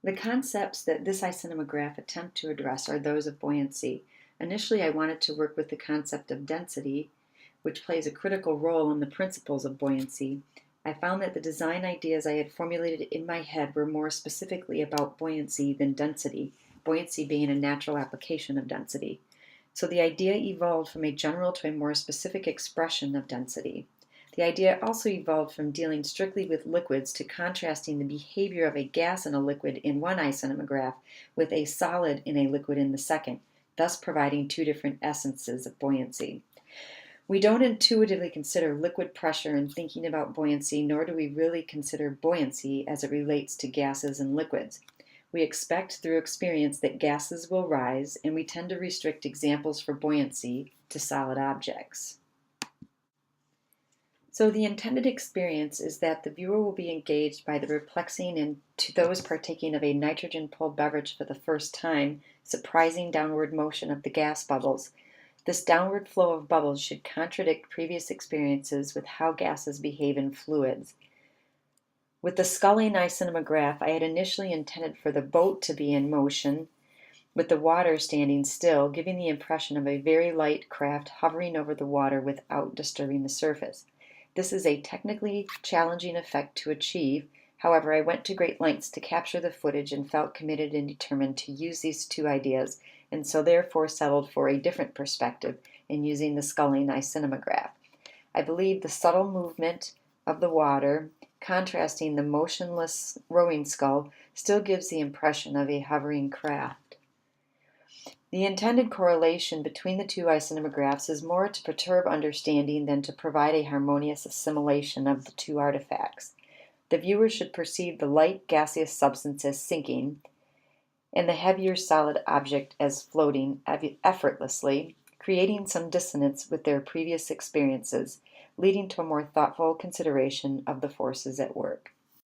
The concepts that this iCinemagraph attempt to address are those of buoyancy. Initially, I wanted to work with the concept of density, which plays a critical role in the principles of buoyancy. I found that the design ideas I had formulated in my head were more specifically about buoyancy than density, buoyancy being a natural application of density. So the idea evolved from a general to a more specific expression of density. The idea also evolved from dealing strictly with liquids to contrasting the behavior of a gas in a liquid in one iCinemagraph with a solid in a liquid in the second, thus providing two different essences of buoyancy. We don't intuitively consider liquid pressure in thinking about buoyancy, nor do we really consider buoyancy as it relates to gases and liquids. We expect through experience that gases will rise, and we tend to restrict examples for buoyancy to solid objects. So the intended experience is that the viewer will be engaged by the perplexing and, to those partaking of a nitrogen-pulled beverage for the first time, surprising downward motion of the gas bubbles. This downward flow of bubbles should contradict previous experiences with how gases behave in fluids. With the sculling iCinemagraph, I had initially intended for the boat to be in motion, with the water standing still, giving the impression of a very light craft hovering over the water without disturbing the surface. This is a technically challenging effect to achieve. However, I went to great lengths to capture the footage and felt committed and determined to use these two ideas, and so therefore settled for a different perspective in using the sculling iCinemagraph. I believe the subtle movement of the water, contrasting the motionless rowing scull, still gives the impression of a hovering craft. The intended correlation between the two iCinemagraphs is more to perturb understanding than to provide a harmonious assimilation of the two artifacts. The viewer should perceive the light gaseous substance as sinking, and the heavier solid object as floating effortlessly, creating some dissonance with their previous experiences, leading to a more thoughtful consideration of the forces at work.